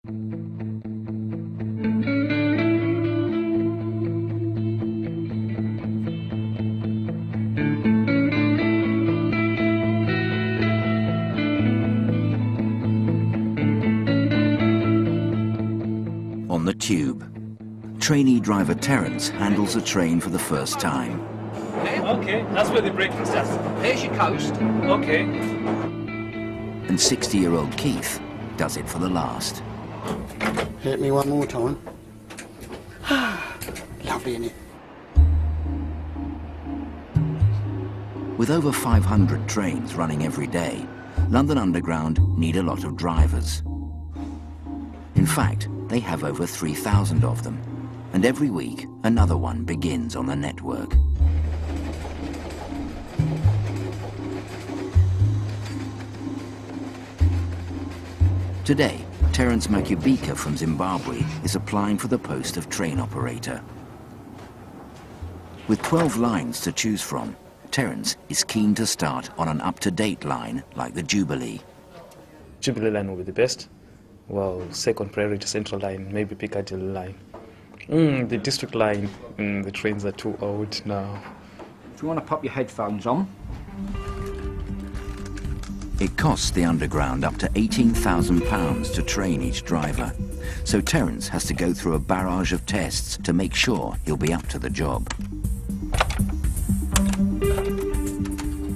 On the tube, trainee driver Terence handles a train for the first time. Okay, that's where the braking starts. Here's your coast. Okay. And 60-year-old Keith does it for the last. Hit me one more time. Lovely, innit? With over 500 trains running every day, London Underground need a lot of drivers. In fact, they have over 3,000 of them, and every week another one begins on the network. Today, Terence Makubika from Zimbabwe is applying for the post of train operator. With 12 lines to choose from, Terence is keen to start on an up-to-date line like the Jubilee. Jubilee line will be the best. Well, second priority Central line, maybe Piccadilly line. The District line, the trains are too old now. If you want to pop your headphones on. It costs the Underground up to £18,000 to train each driver, so Terence has to go through a barrage of tests to make sure he'll be up to the job.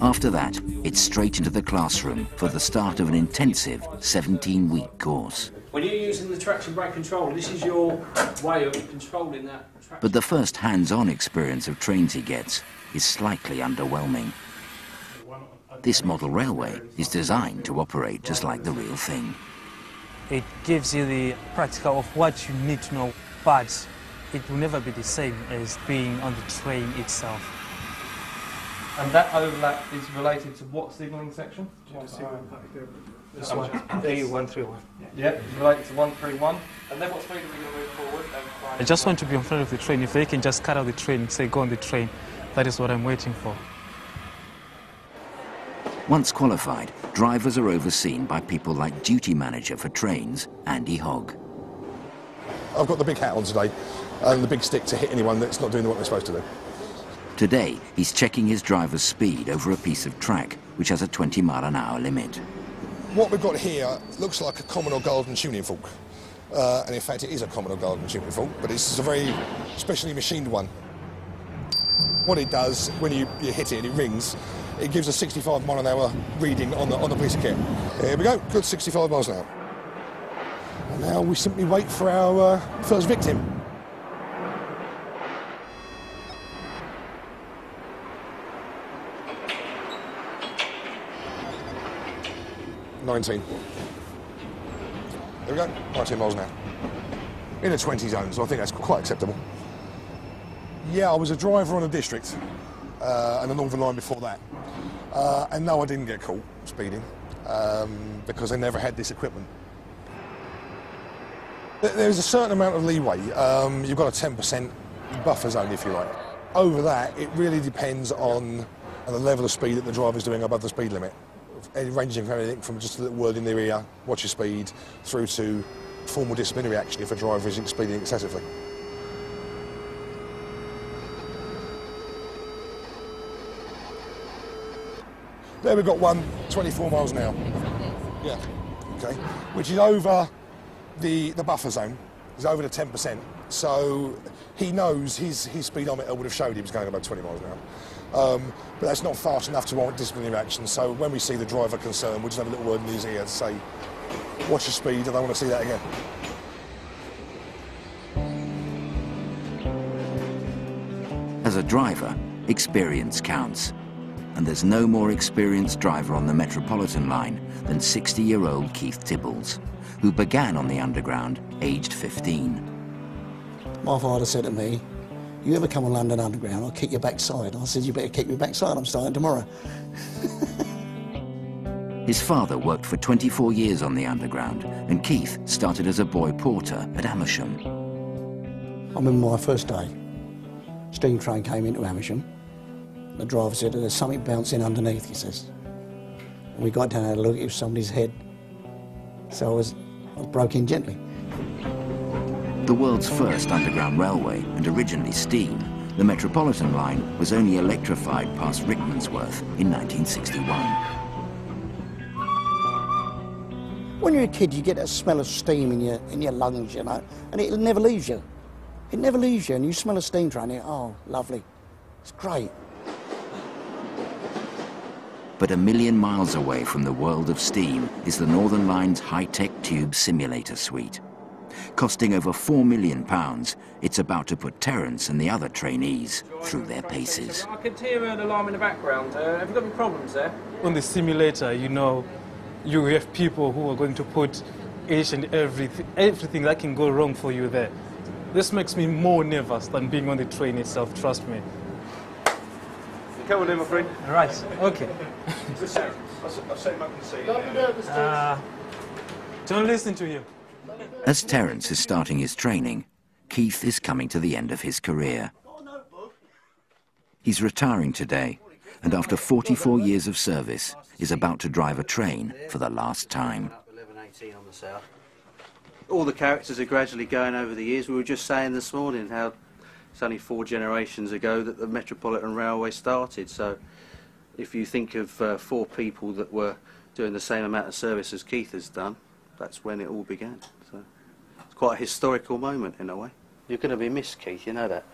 After that, it's straight into the classroom for the start of an intensive 17-week course. When you're using the traction brake controller, this is your way of controlling that traction. But the first hands-on experience of trains he gets is slightly underwhelming. This model railway is designed to operate just like the real thing. It gives you the practical of what you need to know, but it will never be the same as being on the train itself. And that overlap is related to what signalling section? This one, A131. Yeah, it's related to 131. And then what speed are we going to move forward? I just want to be in front of the train. If they can just cut out the train, say go on the train, that is what I'm waiting for. Once qualified, drivers are overseen by people like duty manager for trains, Andy Hogg. I've got the big hat on today and the big stick to hit anyone that's not doing what they're supposed to do. Today, he's checking his driver's speed over a piece of track which has a 20-mile-an-hour limit. What we've got here looks like a Commodore Garden tuning fork. And in fact, it is a Commodore Garden tuning fork, but it's a very specially machined one. What it does, when you hit it and it rings, it gives a 65 mile an hour reading on the piece of kit. Here we go, good 65 miles an hour. And now we simply wait for our first victim. There we go, 19 miles an hour. In a 20 zone, so I think that's quite acceptable. Yeah, I was a driver on a District and the Northern Line before that. And no, I didn't get caught speeding because I never had this equipment. There's a certain amount of leeway. You've got a 10% buffer zone, if you like. Over that, it really depends on the level of speed that the driver's doing above the speed limit. Ranging from anything from just a little word in their ear, watch your speed, through to formal disciplinary action if a driver is speeding excessively. There we've got one, 24 miles an hour. Yeah, okay. Which is over the buffer zone, is over the 10%. So he knows his speedometer would have showed he was going about 20 miles an hour. But that's not fast enough to warrant disciplinary action. So when we see the driver concerned, we'll just have a little word in his ear to say, watch your speed, I don't want to see that again. As a driver, experience counts. And there's no more experienced driver on the Metropolitan line than 60-year-old Keith Tibbles, who began on the Underground aged 15. My father said to me, you ever come on London Underground, I'll kick your backside. I said, you better kick your backside, I'm starting tomorrow. His father worked for 24 years on the Underground, and Keith started as a boy porter at Amersham. I remember my first day. Steam train came into Amersham. The driver said, there's something bouncing underneath, he says. And we got down and had a look, it was somebody's head. So I broke in gently. The world's first underground railway, and originally steam, the Metropolitan line was only electrified past Rickmansworth in 1961. When you're a kid, you get that smell of steam in your lungs, you know, and it never leaves you. It never leaves you, and you smell a steam train, and oh, lovely. It's great. But a million miles away from the world of steam is the Northern Line's high-tech tube simulator suite. Costing over £4 million, it's about to put Terence and the other trainees through their paces. I can hear an alarm in the background. Have you got any problems there? On the simulator, you know, you have people who are going to put each and everything that can go wrong for you there. This makes me more nervous than being on the train itself, trust me. Come on in, my friend. All right, okay. I'll set him up in the seat. Don't listen to him. As Terence is starting his training, Keith is coming to the end of his career. He's retiring today, and after 44 years of service, is about to drive a train for the last time. All the characters are gradually going over the years. We were just saying this morning how it's only 4 generations ago that the Metropolitan Railway started. So if you think of 4 people that were doing the same amount of service as Keith has done, that's when it all began. So it's quite a historical moment in a way. You're going to be missed, Keith, you know that.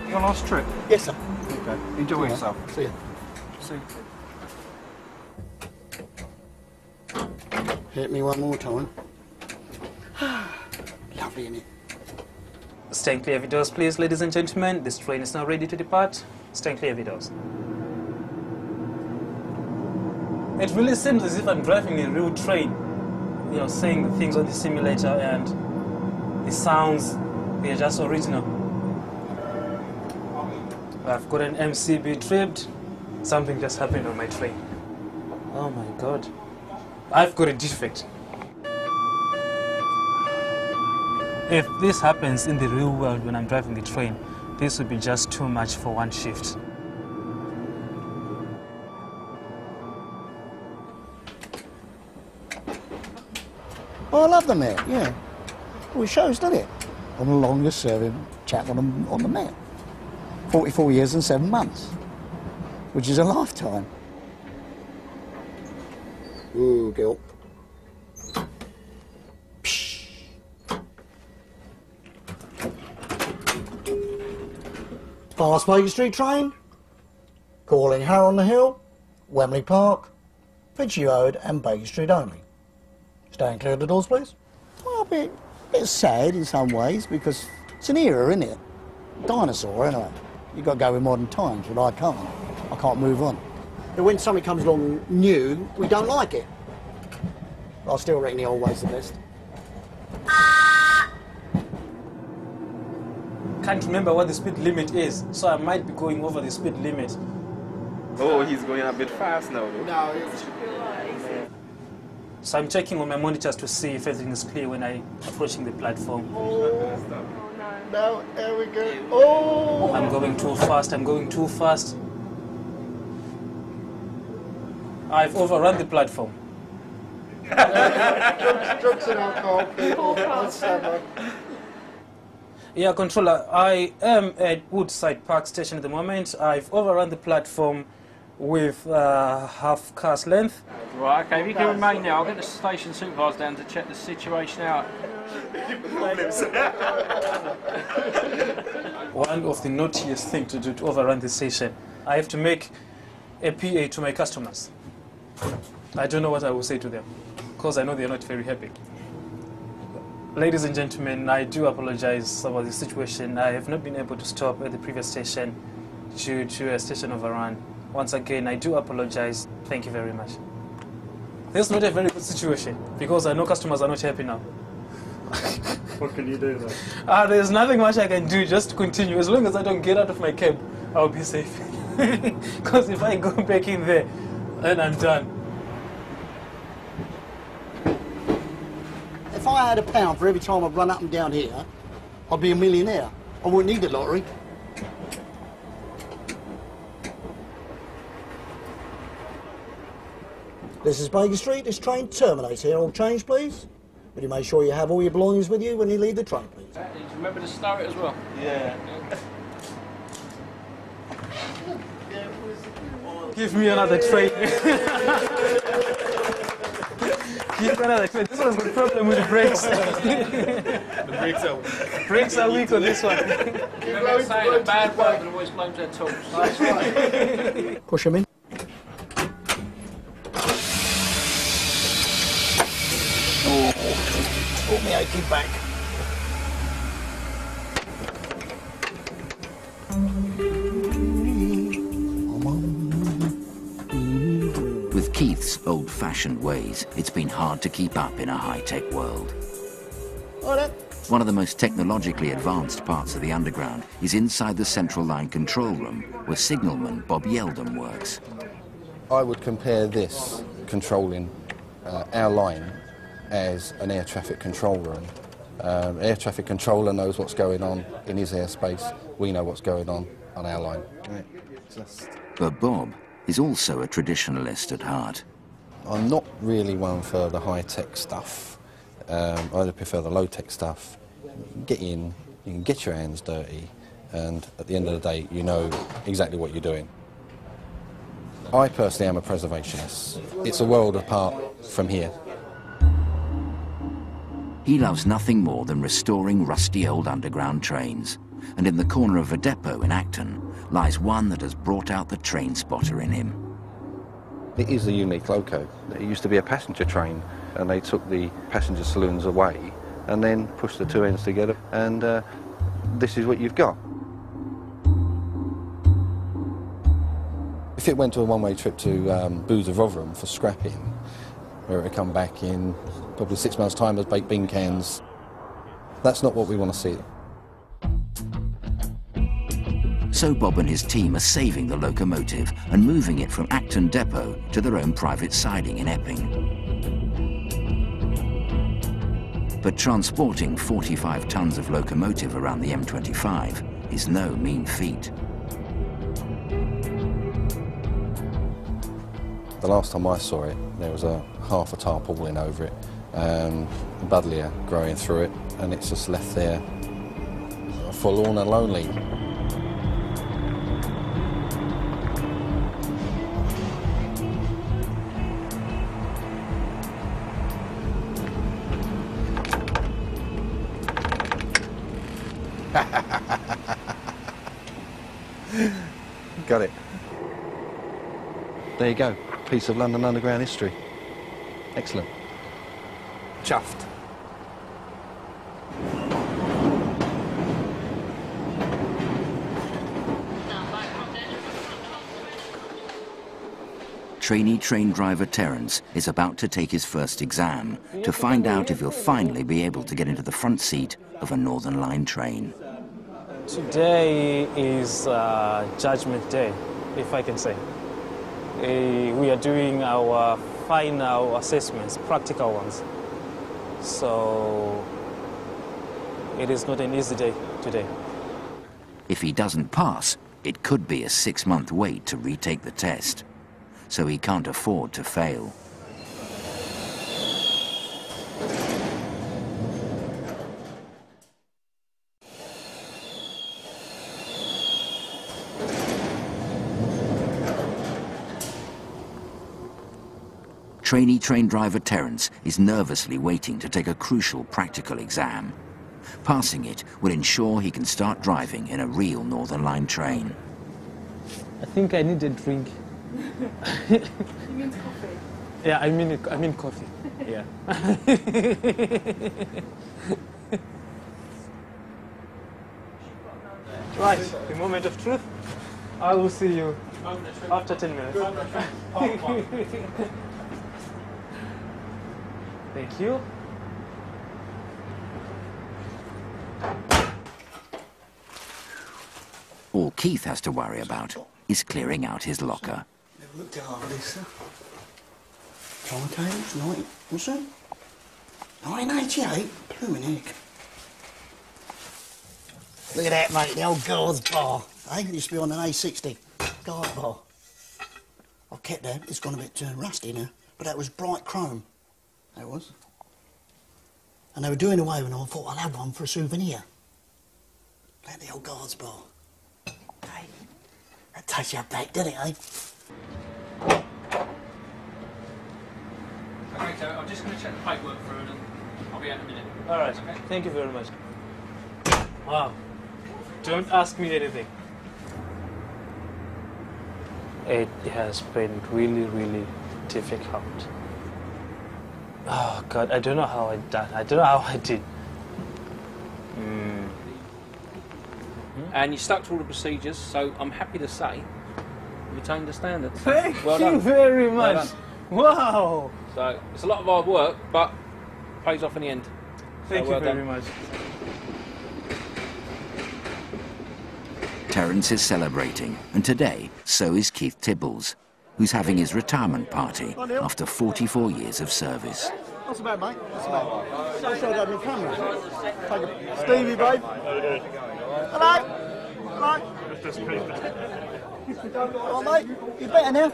Your last trip? Yes, sir. Okay. Enjoy yourself. See you. See you. Hit me one more time. Lovely, isn't it? Stand clear of your doors, please, ladies and gentlemen. This train is now ready to depart. Stand clear of your doors. It really seems as if I'm driving a real train. You know, saying the things on the simulator and the sounds, they're just original. I've got an MCB tripped. Something just happened on my train. Oh my God. I've got a defect. If this happens in the real world when I'm driving the train, this would be just too much for one shift. Oh, I love the Met, yeah. Well, it shows, doesn't it? I'm the longest serving chap on the Met. 44 years and 7 months, which is a lifetime. Ooh, Gil. Fast Baker Street train, calling Harrow on the Hill, Wembley Park, Finchley Road and Baker Street only. Stand clear of the doors, please. Well, a bit sad in some ways because it's an era, isn't it? Dinosaur, anyway. You've got to go with modern times, but I can't. I can't move on. But when something comes along new, we don't like it. But I still reckon the old way's the best. Can't remember what the speed limit is, so I might be going over the speed limit. Oh, he's going a bit fast now, though. No, it's... So I'm checking on my monitors to see if everything is clear when I'm approaching the platform. No, there we go. Oh! I'm going too fast, I'm going too fast. I've overrun the platform. Drugs and alcohol, people, on standby. Yeah, controller, I am at Woodside Park Station at the moment. I've overrun the platform with half car's length. Right, okay, if you can remain there, I'll get the station supervisor down to check the situation out. One of the naughtiest things to do to overrun the station, I have to make a PA to my customers. I don't know what I will say to them, because I know they're not very happy. Ladies and gentlemen, I do apologize about the situation. I have not been able to stop at the previous station due to a station overrun. Once again, I do apologize. Thank you very much. This is not a very good situation, because I know customers are not happy now. What can you do then? There's nothing much I can do, just to continue. As long as I don't get out of my cab, I'll be safe. Because if I go back in there, then I'm done. I had £1 for every time I'd run up and down here, I'd be a millionaire. I wouldn't need the lottery. This is Baker Street. This train terminates here. All change, please. Would you make sure you have all your belongings with you when you leave the train, please? Remember to stow it as well? Yeah. Give me another train. Give me another train. This one's got a problem with the brakes. The Brakes are weak on this one. Remember saying a bad workman always blames their tools. That's right. Push them in. Oh, me aching back. With Keith's old-fashioned ways, it's been hard to keep up in a high-tech world. One of the most technologically advanced parts of the Underground is inside the Central Line control room, where signalman Bob Yeldon works. I would compare this controlling our line as an air traffic control room. Air traffic controller knows what's going on in his airspace. We know what's going on our line. But Bob is also a traditionalist at heart. I'm not really one for the high-tech stuff. I prefer the low-tech stuff. Get in, you can get your hands dirty, and at the end of the day, you know exactly what you're doing. I personally am a preservationist. It's a world apart from here. He loves nothing more than restoring rusty old underground trains. And in the corner of a depot in Acton lies one that has brought out the train spotter in him. It is a unique loco. It used to be a passenger train, and they took the passenger saloons away and then pushed the two ends together, and this is what you've got. If it went to a one-way trip to Booths of Rotherham for scrapping, where it would come back in probably 6 months' time as baked bean cans, that's not what we want to see. So Bob and his team are saving the locomotive and moving it from Acton Depot to their own private siding in Epping. But transporting 45 tons of locomotive around the M25 is no mean feat. The last time I saw it, there was half a tarpaulin over it, a buddleia growing through it, and it's just left there forlorn and lonely. Got it. There you go. Piece of London Underground history. Excellent. Chuffed. Trainee train driver Terence is about to take his first exam to find out if he'll finally be able to get into the front seat of a Northern Line train. Today is Judgment Day, if I can say. We are doing our final assessments, practical ones. So it is not an easy day today. If he doesn't pass, it could be a 6-month wait to retake the test. So he can't afford to fail. Trainee train driver Terence is nervously waiting to take a crucial practical exam. Passing it will ensure he can start driving in a real Northern Line train. I think I need a drink. You mean coffee? Yeah, I mean coffee. Yeah. Right, the moment of truth. I will see you after 10 minutes. Thank you. All Keith has to worry about is clearing out his locker. Look down over this, sir. Time tables, 90, what's that? 1988? Blooming heck. Look at that, mate, the old guard's bar. I think it used to be on an A60 guard bar. I've kept that. It's gone a bit rusty now, but that was bright chrome. That was. And they were doing away with it, and I thought I'll have one for a souvenir. Look at the old guard's bar. Hey, that takes you back, didn't it, eh? Okay, so I'm just going to check the paperwork through and I'll be out in a minute. All right. Okay. Thank you very much. Wow. Don't ask me anything. It has been really, really difficult. Oh God, I don't know how I done. I don't know how I did. And you stuck to all the procedures, so I'm happy to say you retained the standards. Thank Well you done. very Well much. done. Wow. So it's a lot of hard work, but pays off in the end. Thank so well you very done. much. Terence is celebrating, and today, so is Keith Tibbles, who's having his retirement party after 44 years of service. What's the bad, mate? What's the bad? So should I have your camera? Stevie, babe. Hello? Hello? Oh, mate, you better now?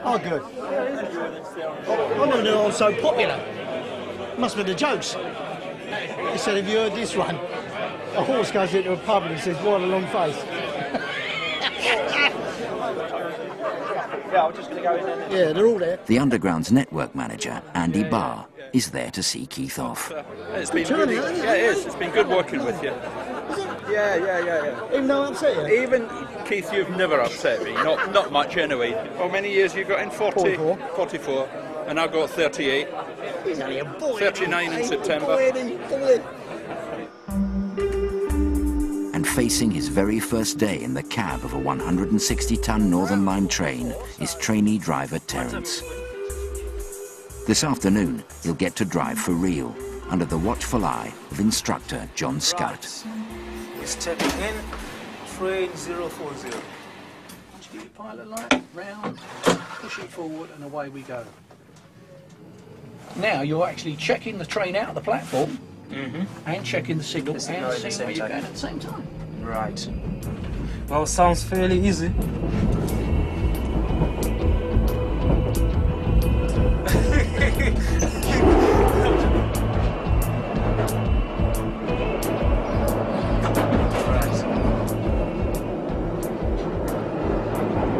Oh, good. I never knew I was so popular. Must be the jokes. He said, have you heard this one? A horse goes into a pub and he says, what a long face. Yeah, I'm just going to go in there. Yeah, they're all there. The Underground's network manager, Andy Barr, is there to see Keith off. It's been really, yeah, it is. It's been good working with you. Yeah. Even though I upset you? Even, Keith, you've never upset me. Not much anyway. How many years you got in? 40? 44. And I got 38. He's only a boy. 39 in September. And facing his very first day in the cab of a 160-ton Northern Line train is trainee driver Terence. This afternoon, he'll get to drive for real, under the watchful eye of instructor John Scott. We're stepping in, train 040. Once you get your pilot light round, push it forward and away we go. Now you're actually checking the train out of the platform and checking the signal and seeing where you're going at the same time. Right. Well, sounds fairly easy.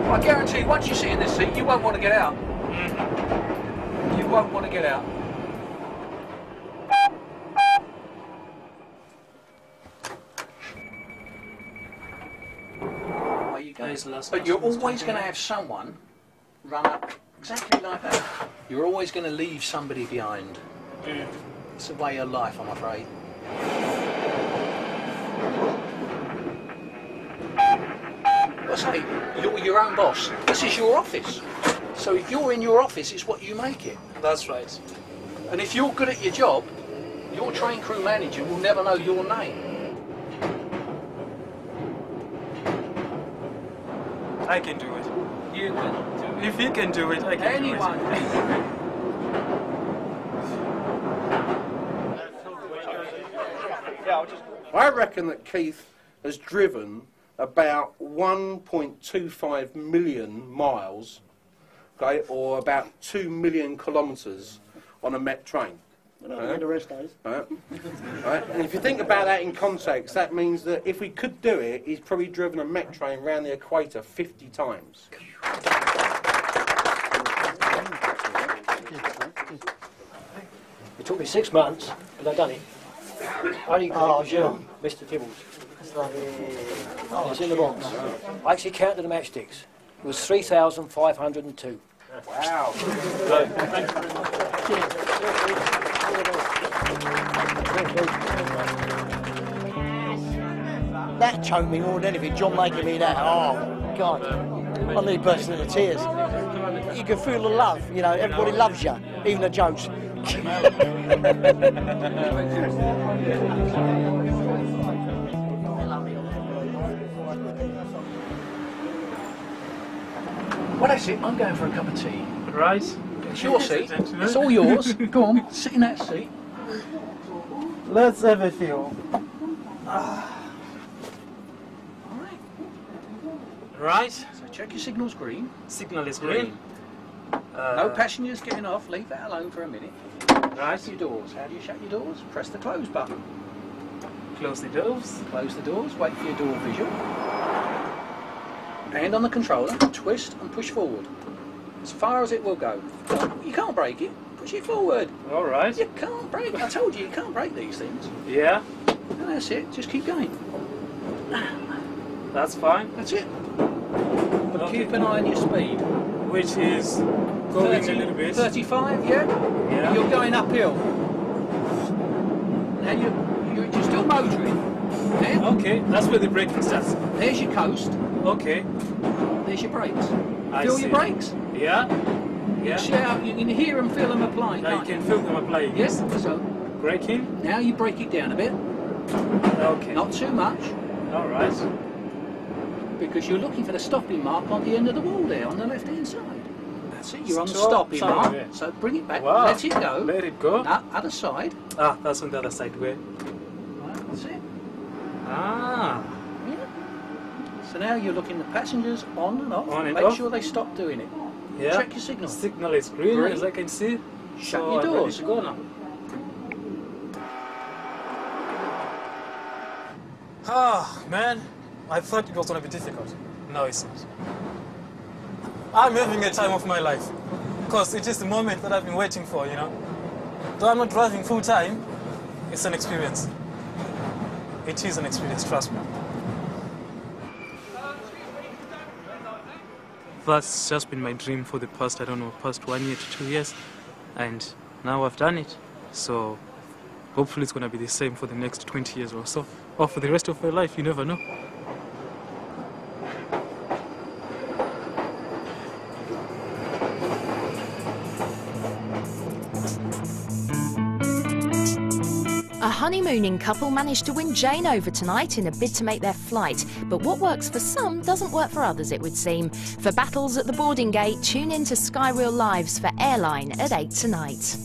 I guarantee you, once you sit in this seat, you won't want to get out. You won't want to get out. Away you go. But you're always going to have someone run up exactly like that. You're always going to leave somebody behind. It's a way of life, I'm afraid. I say, you're your own boss. This is your office. So if you're in your office, it's what you make it. That's right. And if you're good at your job, your train crew manager will never know your name. I can do it. You can do it. If he can do it, I can Anyone do it. I reckon that Keith has driven about 1.25 million miles, okay, or about 2 million kilometres on a Met train. The rest days. Right? Right? And if you think about that in context, that means that if we could do it, he's probably driven a Met train around the equator 50 times. It took me 6 months, but I've done it. Only because you, Mr. Tibbles. It's in the box. I actually counted the matchsticks. It was 3,502. Wow. That choked me more than anything, John making me that. Oh, God. I nearly burst into tears. You can feel the love, you know, everybody loves you, even the jokes. Well, that's it. I'm going for a cup of tea. Right. It's your seat. It's all yours. Go on, sit in that seat. Let's have a feel. Right. So check your signal's green. Signal is green. No passengers getting off. Leave that alone for a minute. Right. Shut your doors. How do you shut your doors? Press the close button. Close the doors. Close the doors. Wait for your door visual. Hand on the controller. Twist and push forward. As far as it will go. You can't break it. Push it forward. All right. You can't break it. I told you, you can't break these things. Yeah. And that's it. Just keep going. That's fine. That's it. But keep an eye on your speed. Which is going 30, a little bit. 35, yeah? Yeah. You're going uphill. Now you're still motoring. Yeah? Okay, that's where the braking starts. There's your coast. Okay. There's your brakes. I Feel see. your brakes? Yeah. Yeah. See how you can hear and feel them applying. Now you can feel them applying. Yes. So braking. now you break it down a bit. Okay. Not too much. All right. Because you're looking for the stopping mark on the end of the wall there, on the left-hand side. That's it. You're on the Stop stopping mark. there. So bring it back. Wow. Let it go. Let it go. Now, other side. Ah, that's on the other side. Where? Right, that's it. Ah. Yeah. So now you're looking the passengers on and off. On and Make off. sure they stop doing it. Yeah. Check your signal. Signal is green, Green. as I can see. Shut So your I'm doors. ready to go now. Ah, man. I thought it was going to be difficult. No, it's not. I'm having a time of my life. Because it is the moment that I've been waiting for, you know. Though I'm not driving full time, it's an experience. It is an experience, trust me. That's just been my dream for the past, I don't know, past 1 year to 2 years. And now I've done it. So hopefully it's going to be the same for the next 20 years or so. Or for the rest of my life, you never know. A honeymooning couple managed to win Jane over tonight in a bid to make their flight. But what works for some doesn't work for others, it would seem. For battles at the boarding gate, tune in to Sky Real Lives for Airline at 8 tonight.